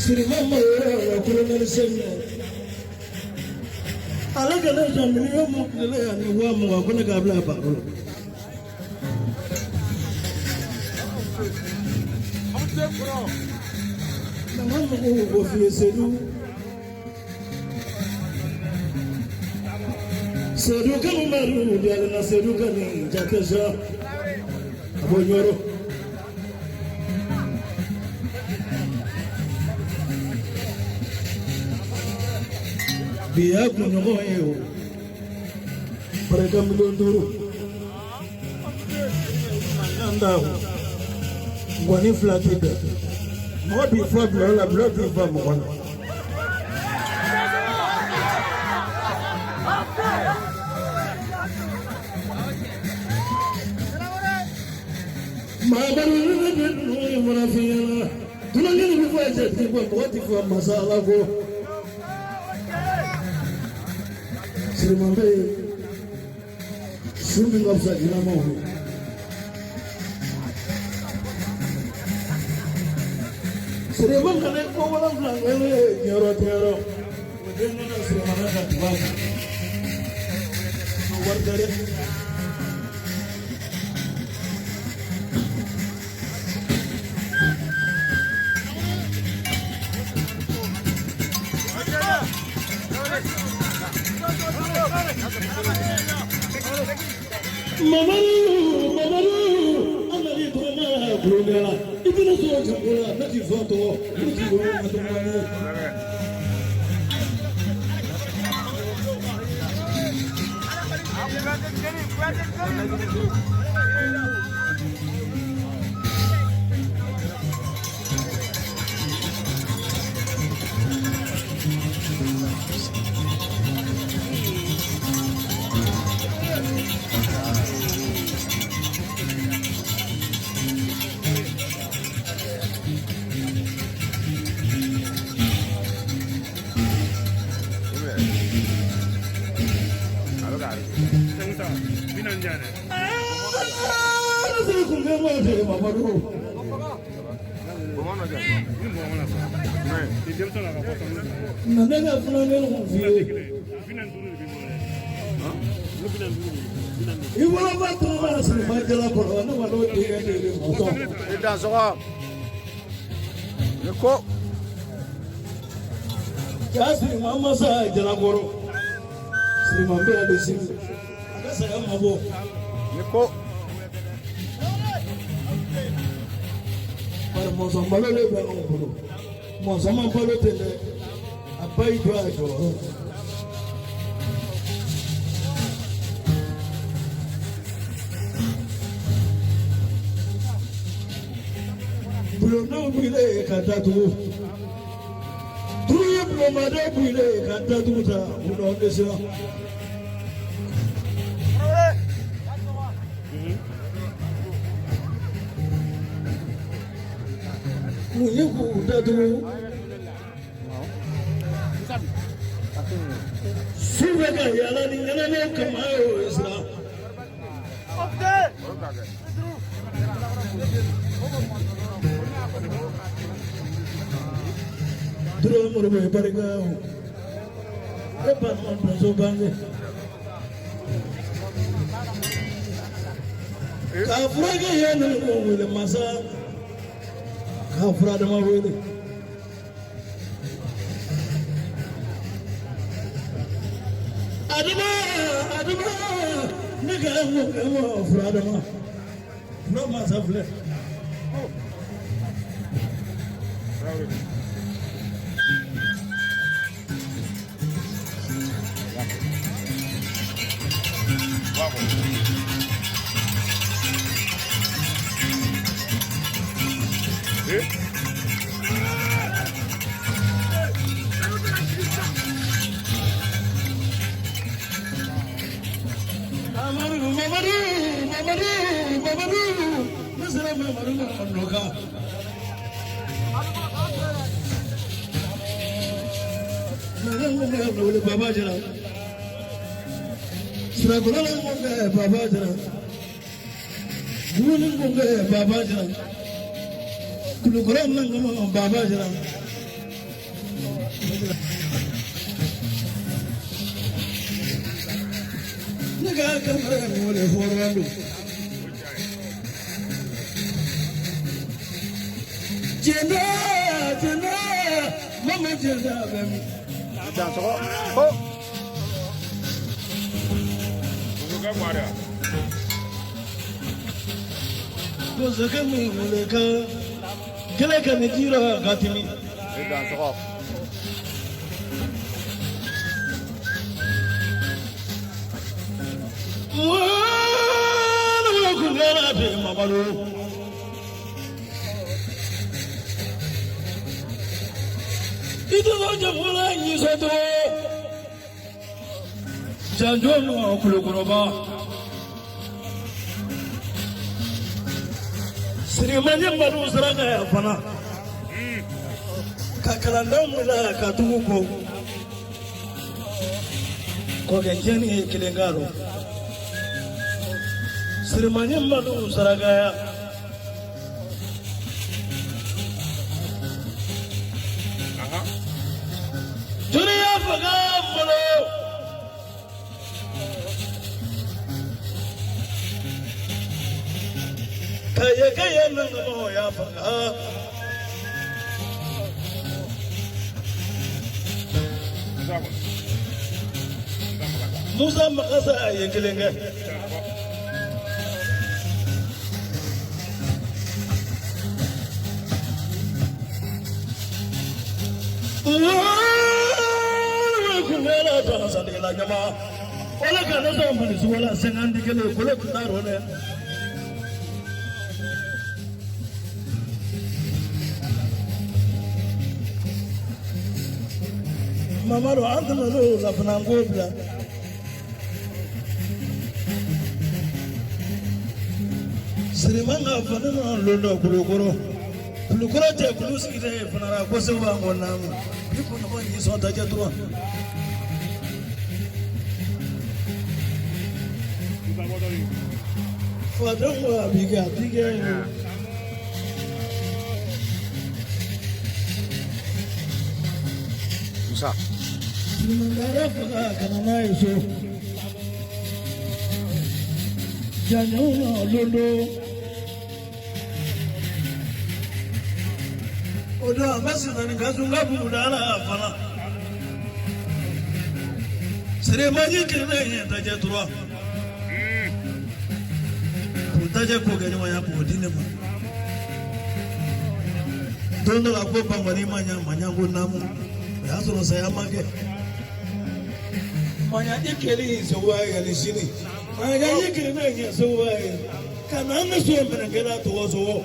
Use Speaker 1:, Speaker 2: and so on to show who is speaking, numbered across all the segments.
Speaker 1: Sirimama ya kulonel senna alaga na jamini yo mukile ya ni wa mu akuna kabla ba na mamu ko fi sedu kan maru ya na sedu kan jakasha abonyoro biya kunyogo yo para kamilo nduru anda wani flatida mo bi fa la blood bi fa mo wana ma baru ni munafiyana tunangeni bi fa je ko wati fa masala ko Sirimambe Sumbi ngabza inamo Sirimambe kane ko wala flangele nyoro Mudeni na sirimambe katibaka Wardare Mamaru, amali toma globela. Ibina soja kola, nati foto, nati guru matumani. Nana fulani mufie. Iwala batu mana sini majala kono anu walo tiga ni moto.
Speaker 2: Ida soka. Yeko.
Speaker 1: Kasi mama sa jala goro. Sini mambe ada sini. Ada saya mabo.
Speaker 2: Yeko.
Speaker 1: Para mozambalo le bano kono. Mozambalo tele. Abai dua jo. Bruno bile katatu. Tuye blomade bile katatu ta. Bruno desa. Kuye ku tatu. Subaga yala ni ngana kamayo isra. Duro murbe barga. Epan mon so bange. Kafraga yana mo wele masa. Kafra da ma wele. Adama, nigga, I'm Fradama. No matter flip. Baba Jara, Sragula Munga, Baba Jara, Gulu Munga, Baba Jara, Kulukuran nan gama baba jira. Naga kamar mu wale horando. Jena jena mama jena bami.
Speaker 2: Dan soko. Ko. Buka kuara.
Speaker 1: Ko zaka mu wale ka kala ka ne jira katimi.
Speaker 2: Dan soko.
Speaker 1: Wala ku gara te mabalo. Itu saja mulai satu. Jangan kulukuroba. Serimanya baru serangga ya pana. Kakalandam mula katuko. Kau kenjani kelengaro. Serimanya baru serangga ya. Dunia pegang mulu. Kaya nang mau ya pegang. Musa makasa ya kelengga. Kumela tana sadela jama wala kana so mbali wala sengandi kele kole kudaro ne mama ro antama lo la fanango bla sirimanga fanana lo lo kulukoro te kulusi te fanara ko se wa ngona iko no ni so ta jatro Fadam wa biga
Speaker 2: Musa.
Speaker 1: Mangara faga kana na iso janyo londo odo ambassador ni gazunga budala fana sere maji kirene ta jatro taje ko gani waya ko dine mu don da ko ban wani manya go namu ya so sai amake manya dikeli so waya ne shine manya dikeli ne so waya kana na so mena gana to so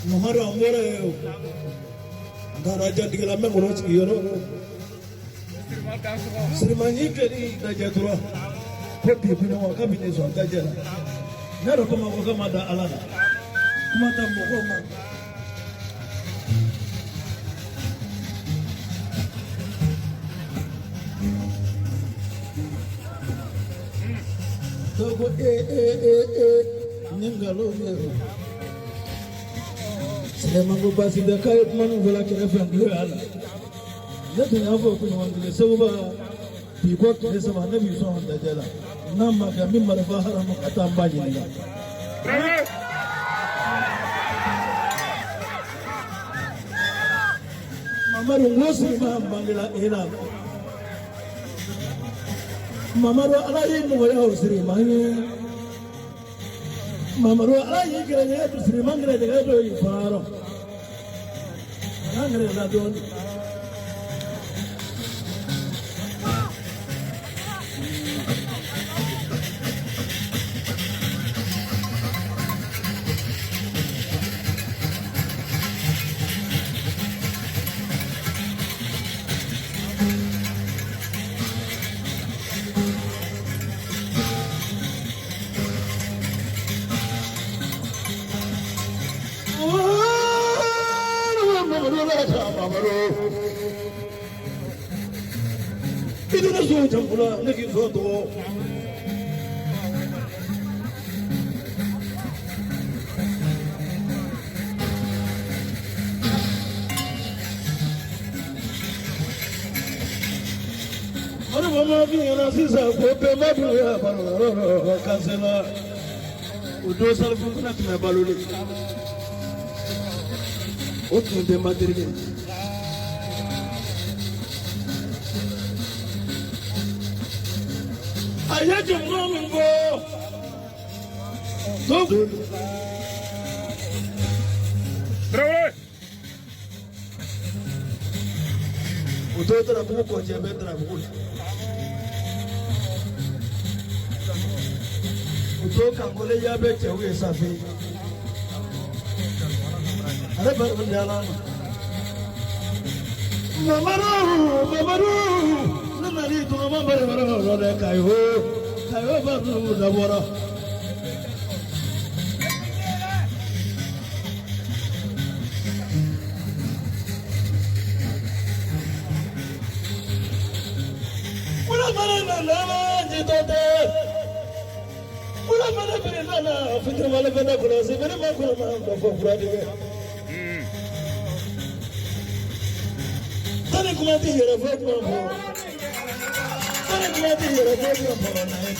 Speaker 1: moharo amore daraja digala me moro ci yoro sirmani kedi da jatro kopi kuna wakabi ne so tajela naro kama da alana kuma ta mokoma dogo nyingalo ne sema ngo basi da kai manu vela kere fangu ala neto yavo kuna wangile sabuba biko kere sama nabi so tajela nama kami marfahara mukatamba jina mamaru ngosi mambangila ina mamaru alayi ngoya usiri mani mamaru alayi kire usiri mangire daga do ifaro ngire na do Itu na so jampula nagi so to fama fiɲɛna sisan ko bɛnba dun y'a balo kansela o don salifun fana tun bɛ balo de o tun tɛ ma terikɛ a ye jɔnjɔn min fɔ
Speaker 2: Traoré!
Speaker 1: o dɔw taara bugu kɔcɛ bɛɛ taara bugu la o dɔw kan ko ne y'a bɛ cɛw ye sanfɛ ale bari min da la mamadu ne nana tuma bari yɔrɔ dɛ kayo ba ninnu dabɔra Tani kuma ti yɛrɛ fɔ kuma fɔ tani kuma ti yɛrɛ fɔ kuma fɔ na ye